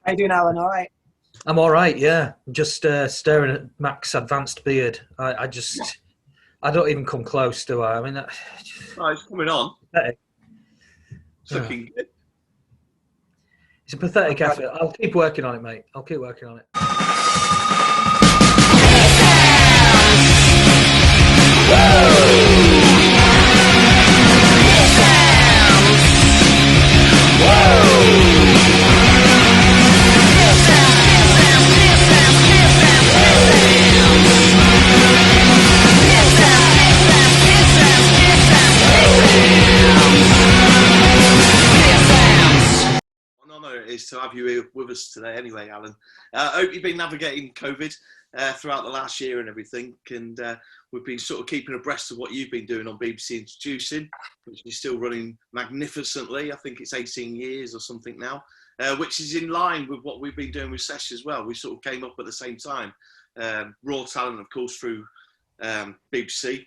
How you doing, Alan? All right? I'm all right, yeah. I'm just staring at Mac's advanced beard. I don't even come close, do I? I mean, Oh, it's coming on. pathetic. It's looking good. It's a pathetic effort. I'll keep working on it, mate. I'll keep working on it. Is to have you here with us today anyway, Alan. I hope you've been navigating COVID throughout the last year and everything, and we've been sort of keeping abreast of what you've been doing on BBC Introducing, which is still running magnificently. I think it's 18 years or something now, which is in line with what we've been doing with Sesh as well. We sort of came up at the same time. Raw talent, of course, through BBC,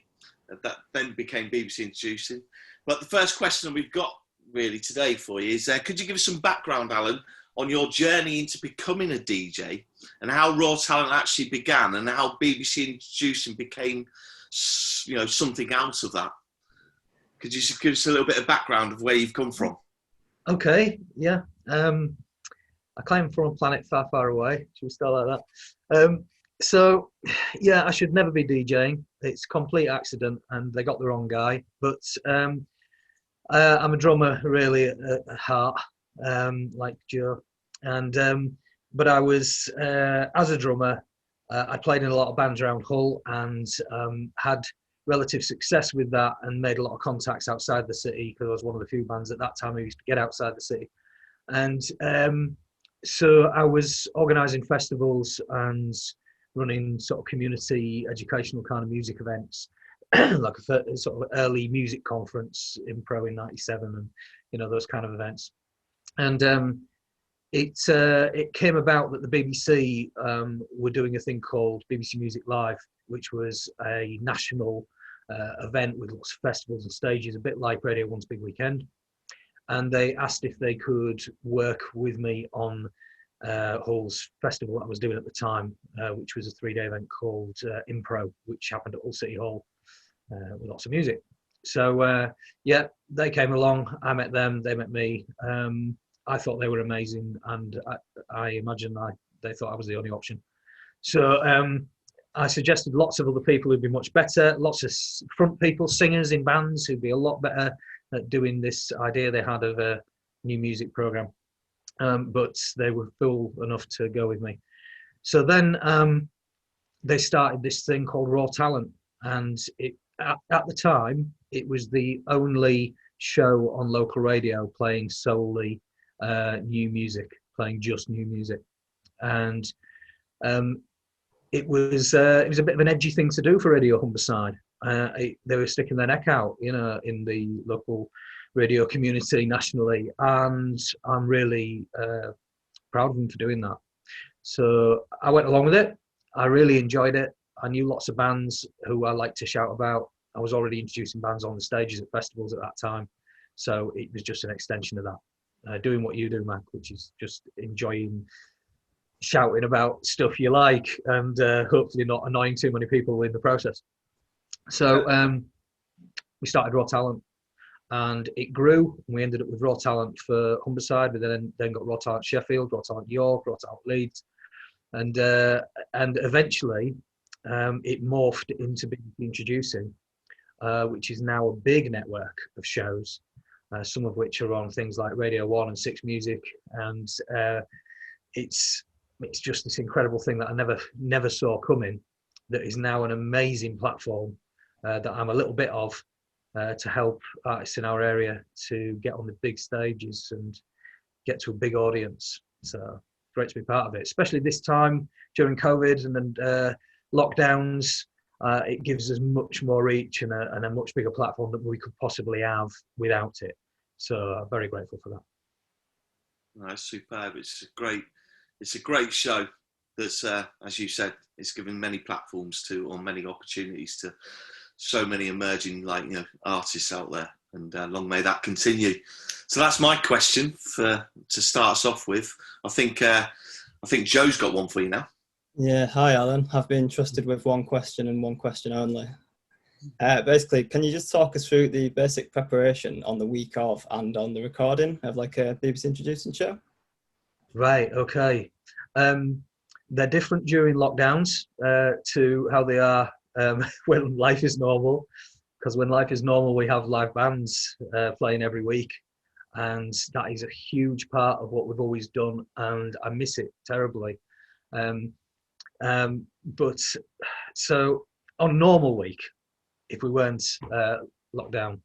that then became BBC Introducing. But the first question we've got really today for you is, could you give us some background, Alan, on your journey into becoming a DJ and how Raw Talent actually began and how BBC Introducing became, you know, something out of that? Could you just give us a little bit of background of where you've come from? Okay, yeah. I came from a planet far, far away. Should we start like that? So, yeah, I should never be DJing. It's a complete accident and they got the wrong guy. But I'm a drummer really at heart, like Joe. And but I was as a drummer, I played in a lot of bands around Hull and had relative success with that and made a lot of contacts outside the city because I was one of the few bands at that time who used to get outside the city. And so I was organising festivals and running sort of community educational kind of music events. Like a sort of early music conference in Pro in '97 and, you know, those kind of events. And it came about that the BBC were doing a thing called BBC Music Live, which was a national event with lots of festivals and stages, a bit like Radio 1's Big Weekend. And they asked if they could work with me on Hull's festival that I was doing at the time, which was a 3-day event called Impro, which happened at Hull City Hall. With lots of music. So yeah, they came along, I met them, they met me. I thought they were amazing and I imagine they thought I was the only option. So I suggested lots of other people who'd be much better, lots of front people, singers in bands who'd be a lot better at doing this idea they had of a new music programme. But they were fool enough to go with me. So then they started this thing called Raw Talent, and at the time, it was the only show on local radio playing solely new music, playing just new music, and it was a bit of an edgy thing to do for Radio Humberside. They were sticking their neck out, you know, in the local radio community nationally, and I'm really proud of them for doing that. So I went along with it. I really enjoyed it. I knew lots of bands who I like to shout about. I was already introducing bands on the stages at festivals at that time. So it was just an extension of that. Doing what you do, Mac, which is just enjoying shouting about stuff you like and hopefully not annoying too many people in the process. So we started Raw Talent and it grew. And we ended up with Raw Talent for Humberside, but then got Raw Talent Sheffield, Raw Talent York, Raw Talent Leeds. And eventually, it morphed into BBC Introducing, which is now a big network of shows, some of which are on things like Radio 1 and Six Music, and it's just this incredible thing that I never saw coming, that is now an amazing platform that I'm a little bit of to help artists in our area to get on the big stages and get to a big audience. So great to be part of it, especially this time during COVID and lockdowns. It gives us much more reach and a much bigger platform than we could possibly have without it. So I'm very grateful for that. That's superb. It's a great show that's, as you said, it's given many platforms to, or many opportunities to so many emerging, like, you know, artists out there. and long may that continue. So that's my question to start us off with. I think Joe's got one for you now. Yeah, hi Alan. I've been trusted with one question and one question only. Basically, can you just talk us through the basic preparation on the week of and on the recording of like a BBC Introducing show? Right, okay. They're different during lockdowns to how they are when life is normal. Because when life is normal, we have live bands playing every week. And that is a huge part of what we've always done. And I miss it terribly. But so on a normal week, if we weren't locked down,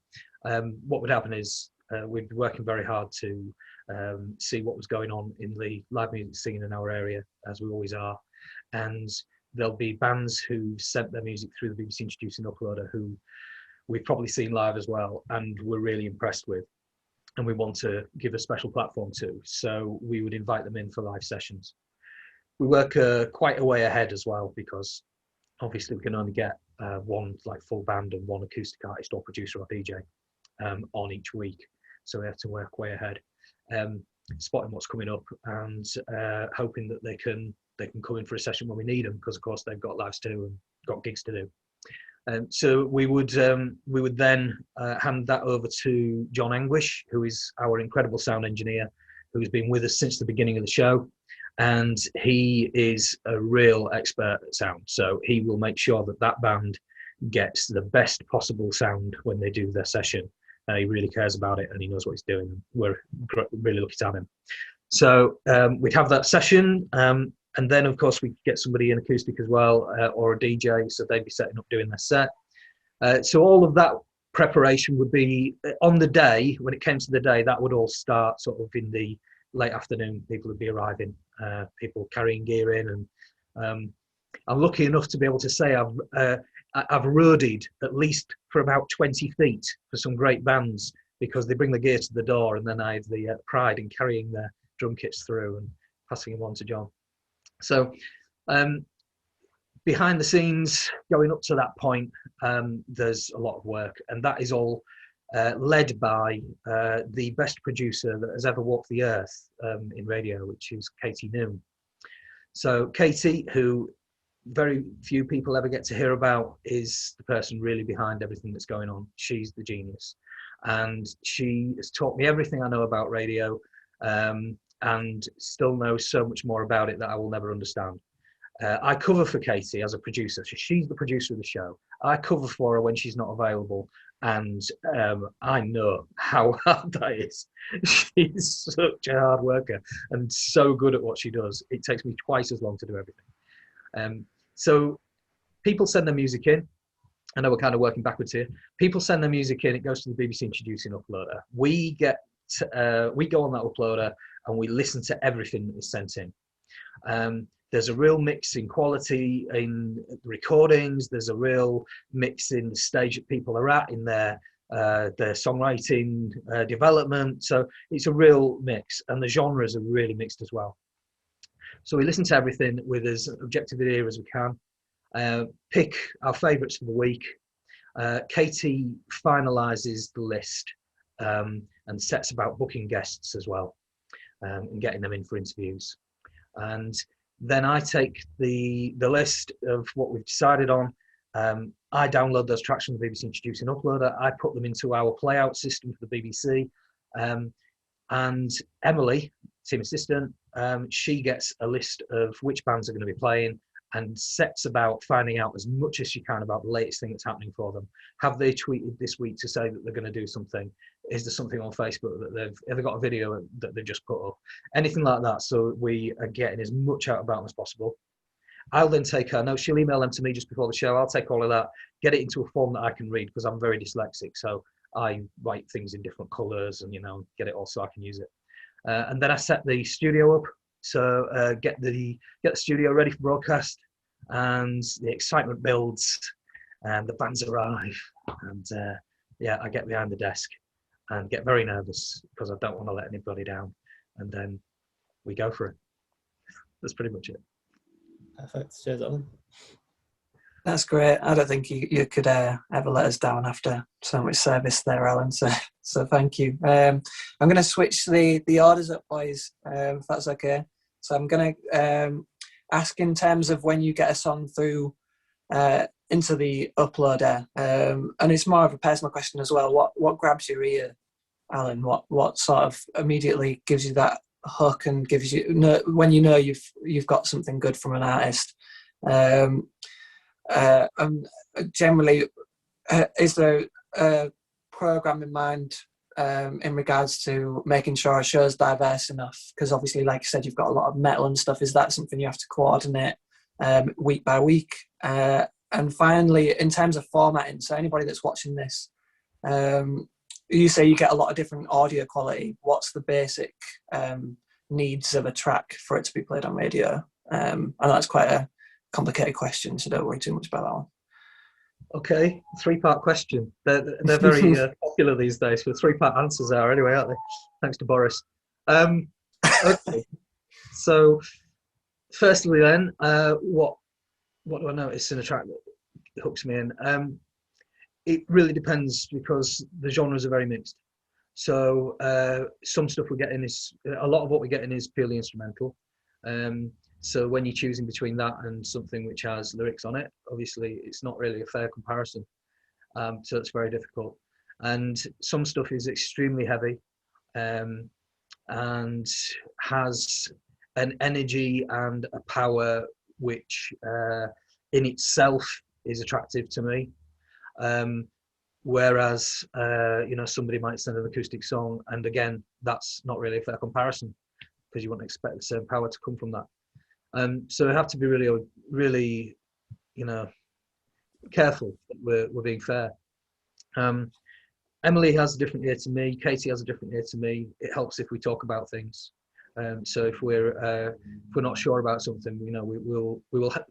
what would happen is we'd be working very hard to see what was going on in the live music scene in our area, as we always are. And there'll be bands who sent their music through the BBC Introducing Uploader who we've probably seen live as well, and we're really impressed with, and we want to give a special platform to. So we would invite them in for live sessions. We work quite a way ahead as well, because obviously we can only get one like full band and one acoustic artist or producer or DJ on each week. So we have to work way ahead, spotting what's coming up and hoping that they can come in for a session when we need them, because of course they've got lives too and got gigs to do. So we would then hand that over to John Anguish, who is our incredible sound engineer, who's been with us since the beginning of the show, and he is a real expert at sound. So he will make sure that that band gets the best possible sound when they do their session. He really cares about it and he knows what he's doing. We're really lucky to have him. So we'd have that session. And then, of course, we get somebody in acoustic as well, or a DJ, so they'd be setting up doing their set. So all of that preparation would be on the day. When it came to the day, that would all start sort of in the late afternoon. People would be arriving, people carrying gear in. And I'm lucky enough to be able to say I've roadied at least for about 20 feet for some great bands, because they bring the gear to the door, and then I have the pride in carrying their drum kits through and passing them on to John. So behind the scenes, going up to that point, there's a lot of work, and that is all led by the best producer that has ever walked the earth in radio, which is Katie Noon. So Katie, who very few people ever get to hear about, is the person really behind everything that's going on. She's the genius, and she has taught me everything I know about radio. And still know so much more about it that I will never understand. I cover for Katie as a producer. So she's the producer of the show. I cover for her when she's not available, and I know how hard that is. She's such a hard worker and so good at what she does. It takes me twice as long to do everything. So people send their music in. I know we're kind of working backwards here. People send their music in. It goes to the BBC Introducing Uploader. We go on that uploader and we listen to everything that is sent in. There's a real mix in quality in the recordings. There's a real mix in the stage that people are at in their songwriting development. So it's a real mix, and the genres are really mixed as well. So we listen to everything with as objective an ear as we can. Pick our favourites for the week. Katie finalises the list and sets about booking guests as well, and getting them in for interviews. And then I take the list of what we've decided on. I download those tracks from the BBC Introducing Uploader. I put them into our playout system for the BBC. And Emily, team assistant, she gets a list of which bands are going to be playing and sets about finding out as much as she can about the latest thing that's happening for them. Have they tweeted this week to say that they're going to do something? Is there something on Facebook that have they got a video that they've just put up? Anything like that. So we are getting as much out about them as possible. I'll then take her notes. She'll email them to me just before the show. I'll take all of that, get it into a form that I can read, because I'm very dyslexic. So I write things in different colours and, get it all so I can use it. And then I set the studio up. So get the studio ready for broadcast, and the excitement builds, and the bands arrive, and I get behind the desk and get very nervous because I don't want to let anybody down, and then we go for it. That's pretty much it. Perfect. Cheers, Alan. That's great. I don't think you could ever let us down after so much service there, Alan. So thank you. I'm going to switch the orders up, boys, if that's okay. So I'm going to ask in terms of when you get a song through into the uploader, and it's more of a personal question as well. What grabs your ear, Alan? What sort of immediately gives you that hook and gives you when you know you've got something good from an artist? Generally, is there a program in mind in regards to making sure a show's diverse enough? Because obviously, like you said, you've got a lot of metal and stuff. Is that something you have to coordinate week by week? And finally, in terms of formatting, so anybody that's watching this, you say you get a lot of different audio quality. What's the basic needs of a track for it to be played on radio? I know that's quite a complicated question, so don't worry too much about that one. Okay, 3-part question. They're very popular these days. For 3-part answers are anyway, aren't they? Thanks to Boris. Okay, so firstly, then, what do I notice in a track that hooks me in? It really depends because the genres are very mixed. So some stuff we're getting is a lot of what we're getting is purely instrumental. So when you're choosing between that and something which has lyrics on it, obviously it's not really a fair comparison. So it's very difficult. And some stuff is extremely heavy and has an energy and a power which in itself is attractive to me. Whereas, somebody might send an acoustic song, and again, that's not really a fair comparison because you wouldn't expect the same power to come from that. So we have to be really, careful that we're being fair. Emily has a different ear to me. Katie has a different ear to me. It helps if we talk about things. So if we're not sure about something, we will.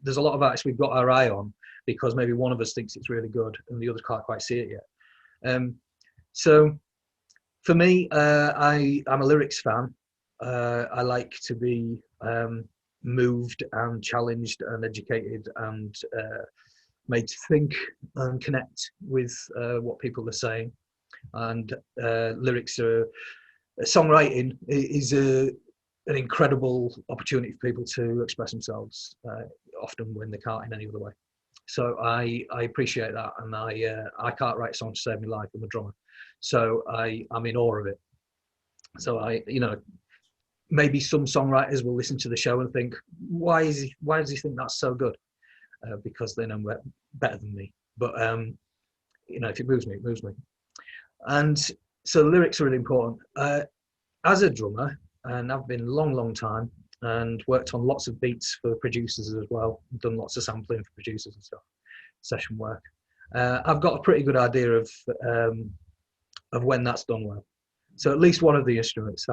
There's a lot of artists we've got our eye on because maybe one of us thinks it's really good and the others can't quite see it yet. So for me, I'm a lyrics fan. I like to be moved and challenged and educated and made to think and connect with what people are saying. And lyrics are songwriting is an incredible opportunity for people to express themselves, often when they can't in any other way. So I appreciate that, and I can't write songs to save my life. I'm a drummer, so I'm in awe of it. So maybe some songwriters will listen to the show and think, why does he think that's so good? Because they know better than me. But if it moves me, it moves me. And so lyrics are really important. As a drummer, and I've been a long time and worked on lots of beats for producers as well, done lots of sampling for producers and stuff, session work. I've got a pretty good idea of when that's done well. So at least one of the instruments,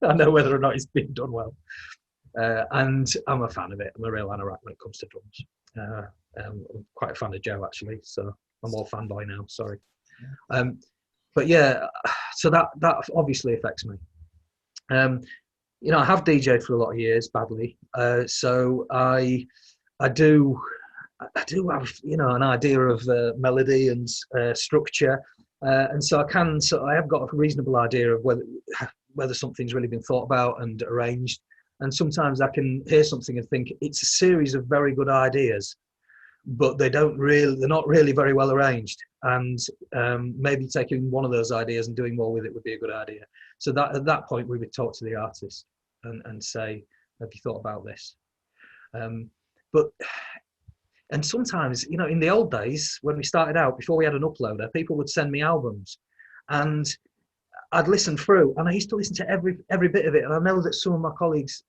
I know whether or not it's being done well. And I'm a fan of it. I'm a real anorak when it comes to drums. I'm quite a fan of Joe, actually, so I'm all fanboy now, sorry. But yeah, so that obviously affects me. I have DJed for a lot of years badly, so I do have an idea of melody and structure, and so I have got a reasonable idea of whether something's really been thought about and arranged. And sometimes I can hear something and think it's a series of very good ideas, but they're not really very well arranged. And maybe taking one of those ideas and doing more with it would be a good idea. So that at that point we would talk to the artist and say, have you thought about this? And sometimes, in the old days when we started out, before we had an uploader, people would send me albums, and I'd listen through, and I used to listen to every bit of it. And I know that some of my colleagues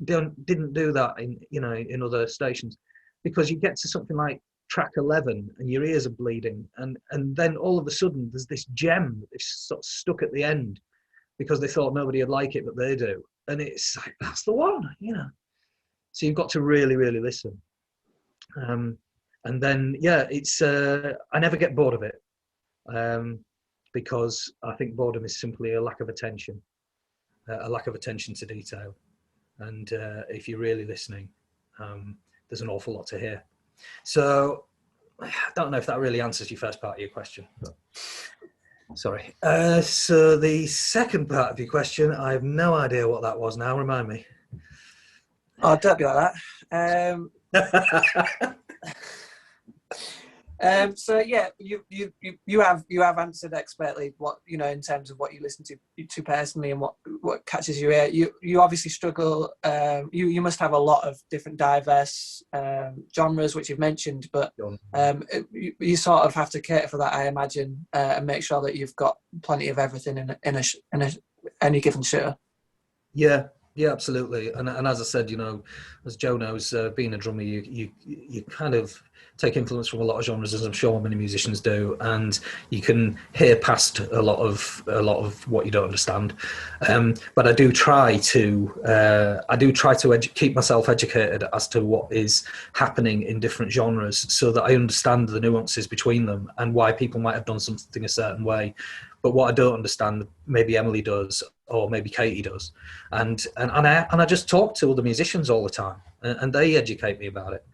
didn't do that in other stations, because you get to something like track 11 and your ears are bleeding, and then all of a sudden there's this gem that's sort of stuck at the end because they thought nobody would like it, but they do, and it's like, that's the one. So you've got to really listen. And then it's I never get bored of it, because I think boredom is simply a lack of attention to detail. And if you're really listening, there's an awful lot to hear. So I don't know if that really answers your first part of your question, but sorry. So the second part of your question, I have no idea what that was now. Remind me. Oh, don't be like that. So yeah, you have answered expertly what, you know, in terms of what you listen to personally and what catches your ear. You obviously struggle. You must have a lot of different diverse genres, which you've mentioned, but you sort of have to cater for that, I imagine, and make sure that you've got plenty of everything in any given show. Yeah, absolutely. And as I said, you know, as Joe knows, being a drummer, you kind of take influence from a lot of genres, as I'm sure many musicians do, and you can hear past a lot of what you don't understand. But I do try to keep myself educated as to what is happening in different genres, so that I understand the nuances between them and why people might have done something a certain way. But what I don't understand, maybe Emily does, or maybe Katie does, and I just talk to other musicians all the time, and they educate me about it.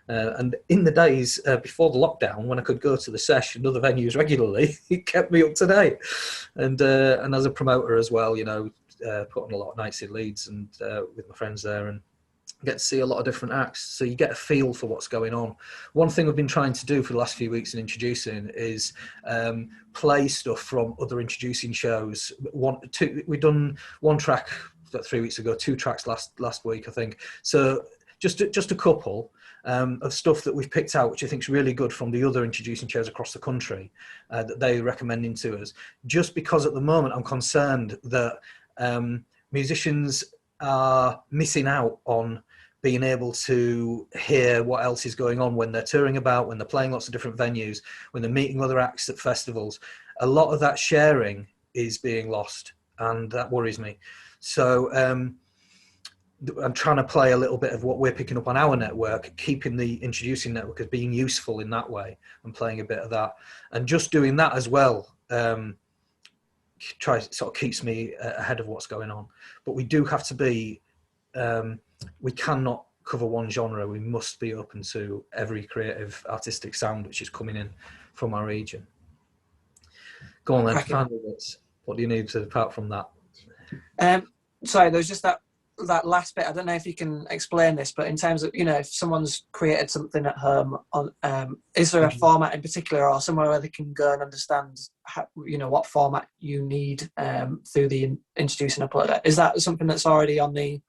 And in the days before the lockdown, when I could go to the Sesh and other venues regularly, it kept me up to date. And as a promoter as well, you know, put on a lot of nights in Leeds and with my friends there, and get to see a lot of different acts, so you get a feel for what's going on. One thing we've been trying to do for the last few weeks in Introducing is play stuff from other Introducing shows. We've done one track 3 weeks ago, 2 tracks last week, I think. So just a couple of stuff that we've picked out, which I think is really good from the other Introducing shows across the country that they're recommending to us. Just because at the moment I'm concerned that musicians are missing out on being able to hear what else is going on when they're touring about, when they're playing lots of different venues, when they're meeting other acts at festivals. A lot of that sharing is being lost, and that worries me. So I'm trying to play a little bit of what we're picking up on our network, keeping the Introducing network as being useful in that way, and playing a bit of that. And just doing that as well sort of keeps me ahead of what's going on. But we do have to be, we cannot cover one genre. We must be open to every creative artistic sound which is coming in from our region. Go on then, final bits. What do you need apart from that? Sorry, there's just that last bit. I don't know if you can explain this, but in terms of, you know, if someone's created something at home, is there a format in particular, or somewhere where they can go and understand how, you know, what format you need through the Introducing uploader? Is that something that's already on the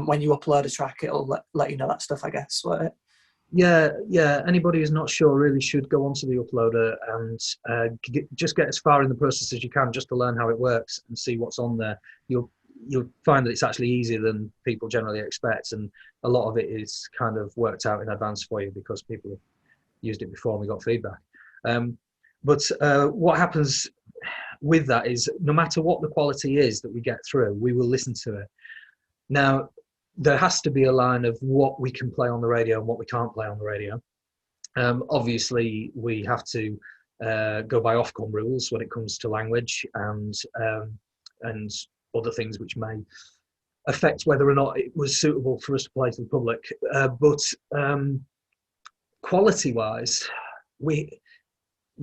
when you upload a track, it'll let you know that stuff, I guess? Yeah. Anybody who's not sure really should go onto the uploader and just get as far in the process as you can, just to learn how it works and see what's on there. You'll find that it's actually easier than people generally expect, and a lot of it is kind of worked out in advance for you because people have used it before and we got feedback. But what happens with that is, no matter what the quality is that we get through, we will listen to it. Now, there has to be a line of what we can play on the radio and what we can't play on the radio. Obviously, we have to go by Ofcom rules when it comes to language and other things which may affect whether or not it was suitable for us to play to the public. But quality-wise, we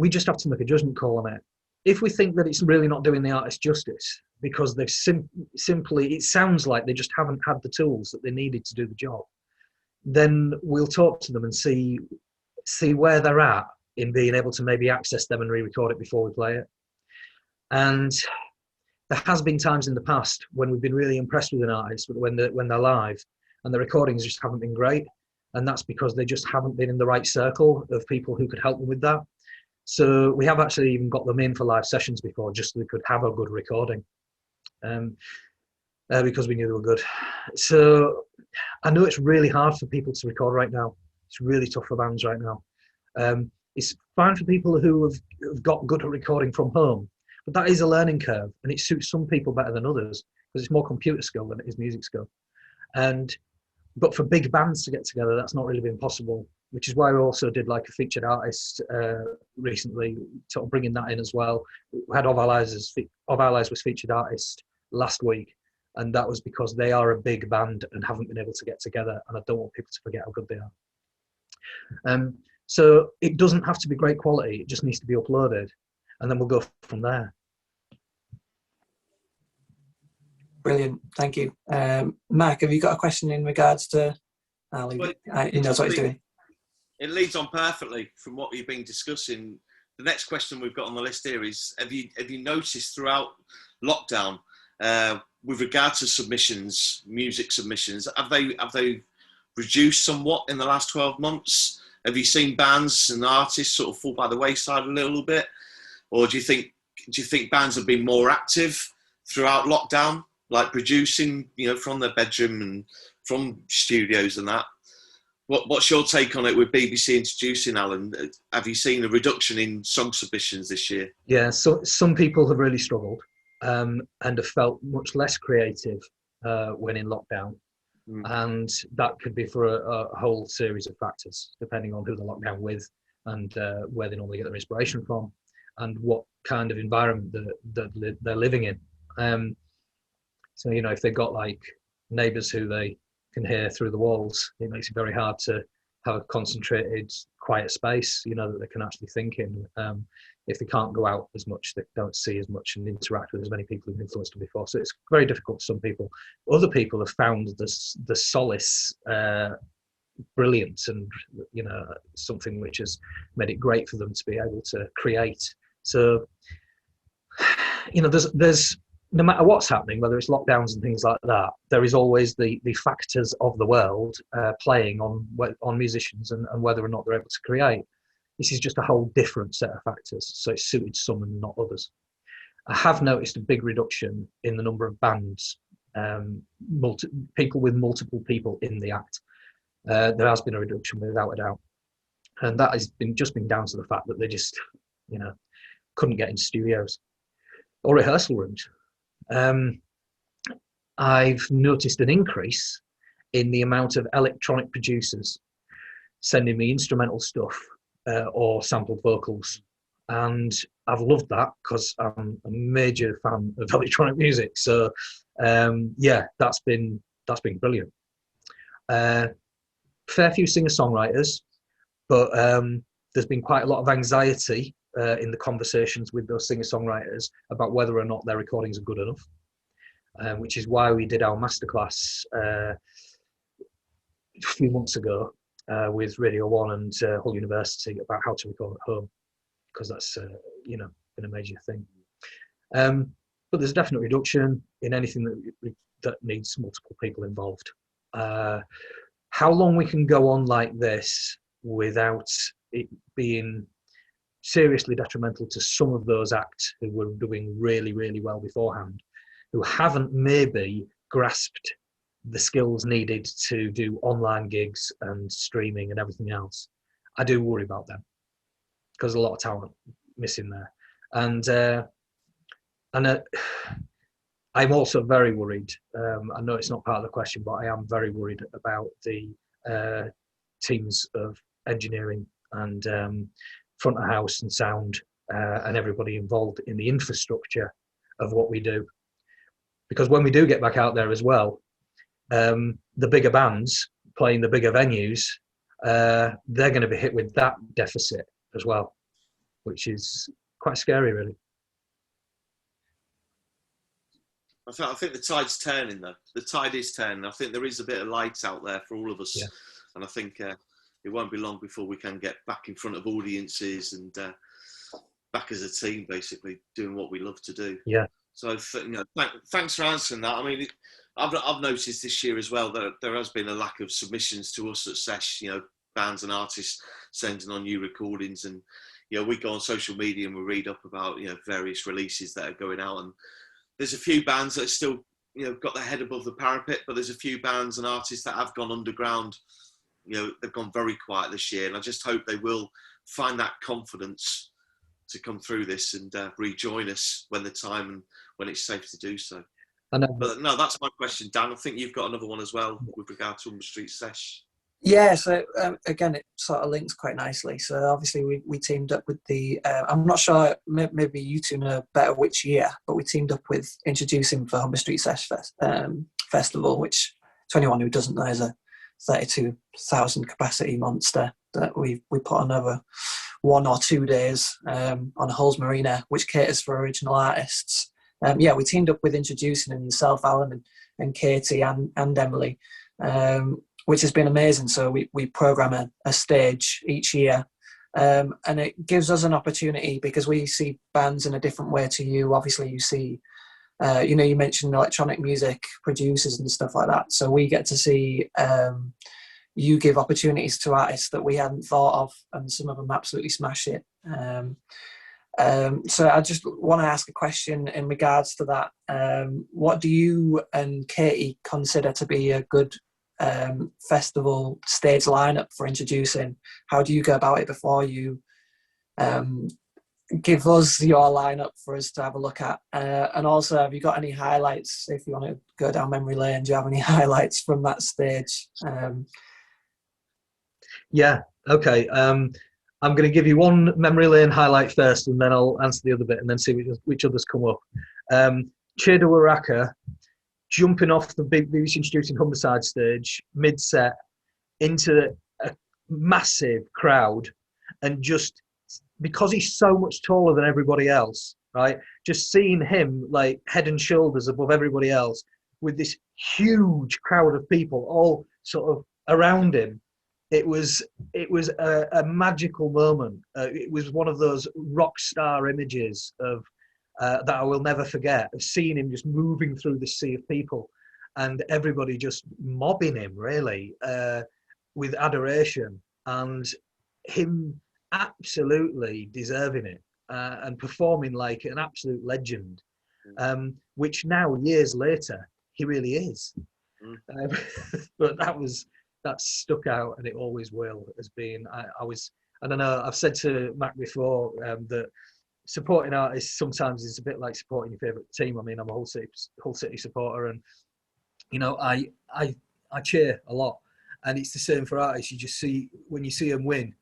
just have to make a judgment call on it. If we think that it's really not doing the artist justice because they've simply, it sounds like they just haven't had the tools that they needed to do the job, then we'll talk to them and see where they're at in being able to maybe access them and re-record it before we play it. And there has been times in the past when we've been really impressed with an artist, but when they're live and the recordings just haven't been great, and that's because they just haven't been in the right circle of people who could help them with that. So we have actually even got them in for live sessions before, just so they could have a good recording, because we knew they were good. So I know it's really hard for people to record right now. It's really tough for bands right now. It's fine for people who have got good at recording from home, but that is a learning curve, and it suits some people better than others because it's more computer skill than it is music skill. But for big bands to get together, that's not really been possible, which is why we also did like a featured artist recently, sort of bringing that in as well. We had Of Our Lives was featured artist last week, and that was because they are a big band and haven't been able to get together, and I don't want people to forget how good they are. So it doesn't have to be great quality, it just needs to be uploaded, and then we'll go from there. Brilliant, thank you. Mark, have you got a question in regards to Ali? He knows what he's doing. It leads on perfectly from what we've been discussing. The next question we've got on the list here is: Have you noticed throughout lockdown, with regard to submissions, music submissions, have they reduced somewhat in the last 12 months? Have you seen bands and artists sort of fall by the wayside a little bit, or do you think bands have been more active throughout lockdown, like producing, from their bedroom and from studios and that? What's your take on it with BBC Introducing, Alan? Have you seen a reduction in song submissions this year? Yeah, so some people have really struggled and have felt much less creative when in lockdown. And that could be for a whole series of factors, depending on who they're locked down with and where they normally get their inspiration from and what kind of environment that they're living in. So, if they've got like neighbours who they can hear through the walls, it makes it very hard to have a concentrated, quiet space, that they can actually think in. If they can't go out as much, they don't see as much and interact with as many people who've influenced them before. So it's very difficult for some people. Other people have found the solace brilliant and, something which has made it great for them to be able to create. So, there's no matter what's happening, whether it's lockdowns and things like that, there is always the factors of the world playing on musicians and whether or not they're able to create. This is just a whole different set of factors, so it's suited some and not others. I have noticed a big reduction in the number of bands, people with multiple people in the act. There has been a reduction without a doubt, and that has been down to the fact that they just, couldn't get in studios or rehearsal rooms. I've noticed an increase in the amount of electronic producers sending me instrumental stuff or sampled vocals, and I've loved that because I'm a major fan of electronic music. So that's been brilliant. Fair few singer-songwriters, but there's been quite a lot of anxiety in the conversations with those singer-songwriters about whether or not their recordings are good enough, which is why we did our masterclass a few months ago with Radio 1 and Hull University about how to record at home, because that's been a major thing. But there's a definite reduction in anything that needs multiple people involved. How long we can go on like this without it being seriously detrimental to some of those acts who were doing really, really well beforehand, who haven't maybe grasped the skills needed to do online gigs and streaming and everything else. I do worry about them because there's a lot of talent missing there. And I'm also very worried. I know it's not part of the question, but I am very worried about the teams of engineering and front of house and sound and everybody involved in the infrastructure of what we do. Because when we do get back out there as well, the bigger bands playing the bigger venues, they're going to be hit with that deficit as well, which is quite scary, really. I think the tide's turning, though. The tide is turning. I think there is a bit of light out there for all of us. Yeah. And I think it won't be long before we can get back in front of audiences and back as a team, basically, doing what we love to do. Yeah. So, thanks for answering that. I mean, I've noticed this year as well that there has been a lack of submissions to us at Sesh, bands and artists sending on new recordings. And, we go on social media and we read up about, various releases that are going out. And there's a few bands that are still, got their head above the parapet, but there's a few bands and artists that have gone underground. They've gone very quiet this year. And I just hope they will find that confidence to come through this and rejoin us when the time and when it's safe to do so. But no, that's my question, Dan. I think you've got another one as well with regard to Humber Street Sesh. Yeah, so again, it sort of links quite nicely. So obviously we teamed up with the, I'm not sure, maybe you two know better which year, but we teamed up with Introducing for Humber Street Sesh Festival, which, to anyone who doesn't know, is a 32,000 capacity monster. that we put on over 1 or 2 days on Hull's Marina, which caters for original artists. Yeah, we teamed up with Introducing and yourself, Alan, and Katie and Emily, which has been amazing. So we program a stage each year, and it gives us an opportunity because we see bands in a different way to you. Obviously, you see, you know, you mentioned electronic music producers and stuff like that. So we get to see you give opportunities to artists that we hadn't thought of, and some of them absolutely smash it. So I just want to ask a question in regards to that. What do you and Katie consider to be a good festival stage lineup for Introducing? How do you go about it before you give us your lineup for us to have a look at? And also, have you got any highlights? If you want to go down memory lane, do you have any highlights from that stage? Yeah, okay. I'm going to give you one memory lane highlight first, and then I'll answer the other bit, and then see which others come up. Cheda Waraka jumping off the BBC Introducing Humberside Stage mid-set into a massive crowd, and just because he's so much taller than everybody else, right? Just seeing him like head and shoulders above everybody else with this huge crowd of people all sort of around him. It was a magical moment. It was one of those rock star images of that I will never forget, of seeing him just moving through the sea of people and everybody just mobbing him really with adoration, and him absolutely deserving it and performing like an absolute legend, which now years later he really is. But that stuck out, and it always will, as being, I don't know, I've said to Mac before that supporting artists sometimes is a bit like supporting your favourite team. I mean, I'm a Hull City supporter, and, you know, I cheer a lot, and it's the same for artists. You just see, when you see them win,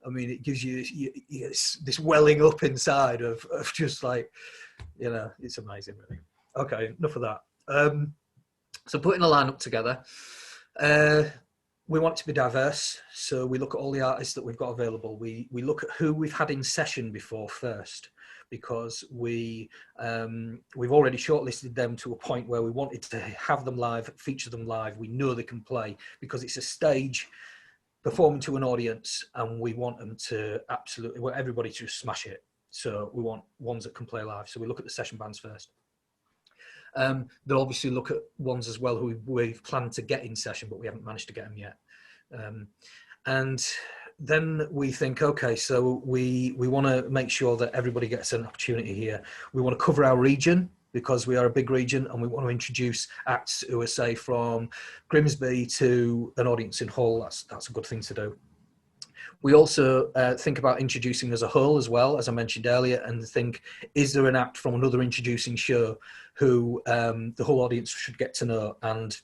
I mean, it gives you this welling up inside of just like, you know, it's amazing, really. Okay, enough of that. So putting a lineup together, we want it to be diverse, so we look at all the artists that we've got available. We look at who we've had in session before first, because we've already shortlisted them to a point where we wanted to have them live, feature them live. We know they can play because it's a stage performing to an audience, and we want them to everybody to smash it. So we want ones that can play live. So we look at the session bands first. They'll obviously look at ones as well who we've planned to get in session, but we haven't managed to get them yet. And then we think, okay, so we want to make sure that everybody gets an opportunity here. We want to cover our region, because we are a big region, and we want to introduce acts who are, say, from Grimsby to an audience in Hull. That's a good thing to do. We also think about introducing as a whole as well, as I mentioned earlier, and think, is there an act from another introducing show who the whole audience should get to know, and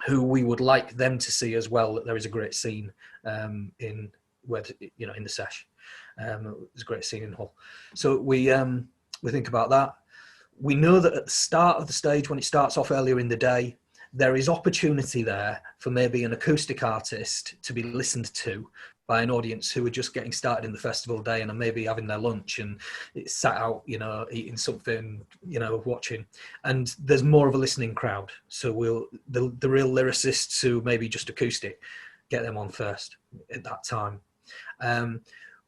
who we would like them to see as well, that there is a great scene in the Sesh. There's a great scene in Hull. So we think about that. We know that at the start of the stage, when it starts off earlier in the day, there is opportunity there for maybe an acoustic artist to be listened to by an audience who are just getting started in the festival day and are maybe having their lunch and it's sat out, you know, eating something, you know, watching. And there's more of a listening crowd. So the real lyricists who maybe just acoustic, get them on first at that time.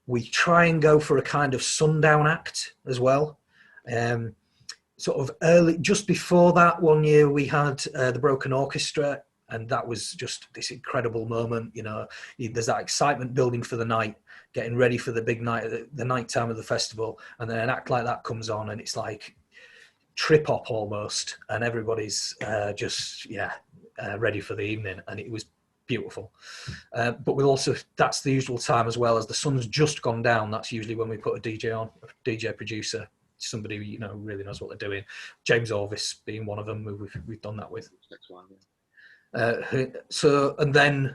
We try and go for a kind of sundown act as well. Sort of early, just before that, one year we had the Broken Orchestra, and that was just this incredible moment. You know, there's that excitement building for the night, getting ready for the big night, the night time of the festival, and then an act like that comes on, and it's like trip hop almost, and everybody's ready for the evening, and it was beautiful. But we'll also, that's the usual time as well, as the sun's just gone down. That's usually when we put a DJ on, a DJ producer, somebody, you know, really knows what they're doing. James Orvis being one of them who we've done that with. So, and then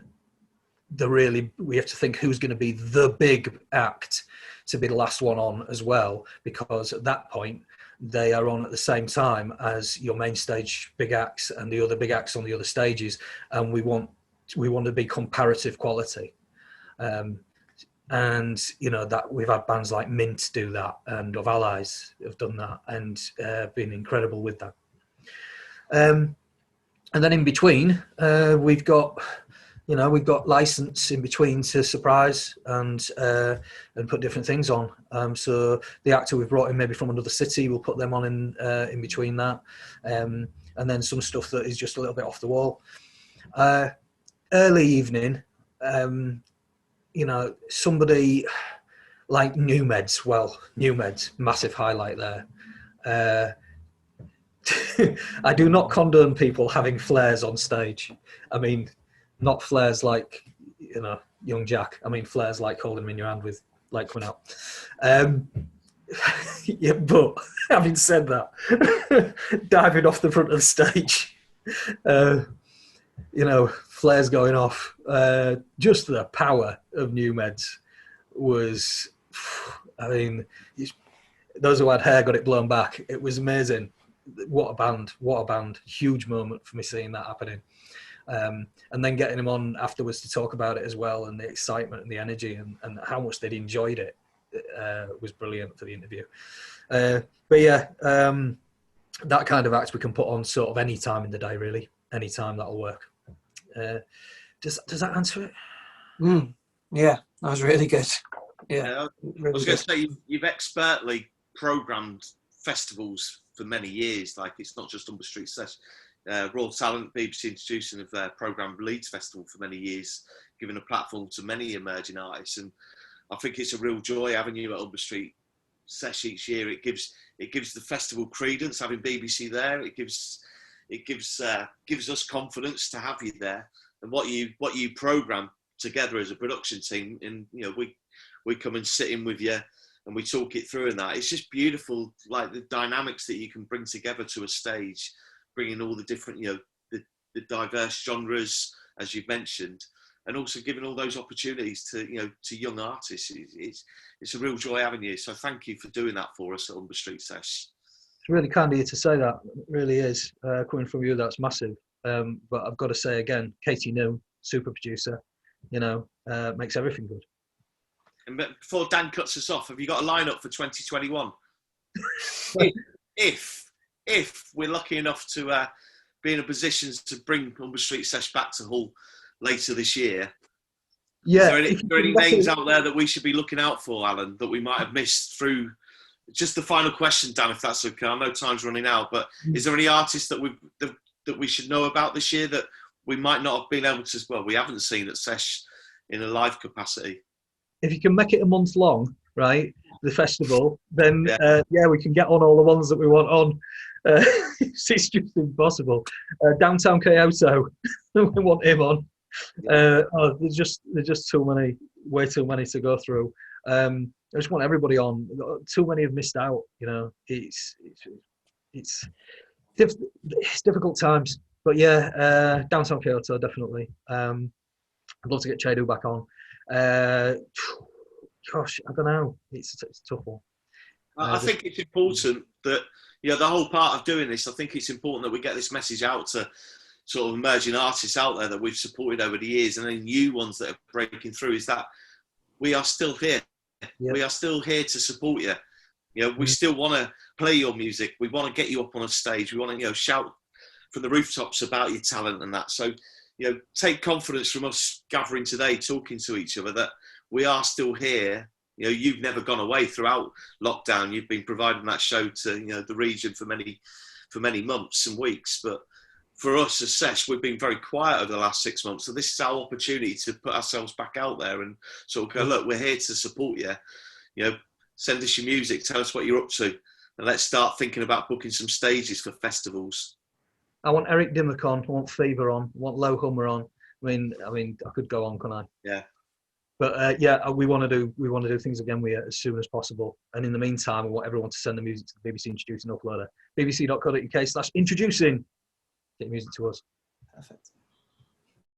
we have to think who's going to be the big act to be the last one on as well, because at that point they are on at the same time as your main stage big acts and the other big acts on the other stages, and we want to be comparative quality. And you know that we've had bands like Mint do that, and Of Allies have done that, and been incredible with that. And then in between, we've got license in between to surprise and put different things on. So the actor we've brought in maybe from another city, we'll put them on in between that, and then some stuff that is just a little bit off the wall. Early evening. You know, somebody like New Meds, massive highlight there. I do not condone people having flares on stage. I mean, not flares like, you know, Young Jack. I mean, flares like holding them in your hand with light coming out. Yeah, but having said that, diving off the front of the stage, you know, flares going off, just the power of New Meds was, I mean, those who had hair got it blown back. It was amazing. What a band. Huge moment for me seeing that happening. And then getting them on afterwards to talk about it as well, and the excitement and the energy and how much they'd enjoyed it was brilliant for the interview. But yeah, that kind of act we can put on sort of any time in the day, really. Any time, that'll work. Does that answer it? Yeah, that was really good. Yeah, really I was going to say you've expertly programmed festivals for many years. Like, it's not just Humber Street Sesh. Raw Talent, BBC Introducing of their programmed Leeds Festival for many years, giving a platform to many emerging artists. And I think it's a real joy having you at Humber Street Sesh each year. It gives the festival credence having BBC there. It gives us confidence to have you there, and what you program together as a production team. And you know, we come and sit in with you and we talk it through, and that it's just beautiful, like the dynamics that you can bring together to a stage, bringing all the different, you know, the diverse genres as you've mentioned, and also giving all those opportunities to, you know, to young artists. It's a real joy having you. So thank you for doing that for us at Humber Street Sesh. It's really kind of you to say that. It really is. Coming from you, that's massive. But I've got to say again, Katie Noon, super producer, you know, makes everything good. And before Dan cuts us off, have you got a lineup for 2021? if we're lucky enough to be in a position to bring Humber Street Sesh back to Hull later this year, yeah. Are there any names out there that we should be looking out for, Alan, that we might have missed through? Just the final question, Dan, if that's okay. I know time's running out, but is there any artists that we should know about this year that we might not have been able to? Well, we haven't seen at Sesh in a live capacity. If you can make it a month long, right, the festival, then yeah, we can get on all the ones that we want on. It's just impossible. Downtown Kyoto, we want him on. There's just too many, way too many to go through. I just want everybody on. Too many have missed out. You know, it's difficult times. But yeah, Downtown Kyoto definitely. I'd love to get Chedu back on. Gosh, I don't know. It's a tough one. I think it's important that, you know, the whole part of doing this, I think it's important that we get this message out to sort of emerging artists out there that we've supported over the years, and then new ones that are breaking through, is that we are still here. Yeah. We are still here to support you. You know, we still want to play your music. We want to get you up on a stage. We want to, you know, shout from the rooftops about your talent and that. So, you know, take confidence from us gathering today, talking to each other, that we are still here. You know, you've never gone away throughout lockdown. You've been providing that show to, you know, the region for many months and weeks. But for us as Sesh, we've been very quiet over the last 6 months. So this is our opportunity to put ourselves back out there and sort of go, look, we're here to support you. You know, send us your music, tell us what you're up to, and let's start thinking about booking some stages for festivals. I want Eric Dimmock on. I want Fever on. I want Low Hummer on. I mean, I could go on, can I? Yeah. But yeah, we want to do things again with you as soon as possible. And in the meantime, we want everyone to send the music to the BBC Introducing uploader, bbc.co.uk/introducing. Get music to us. Perfect.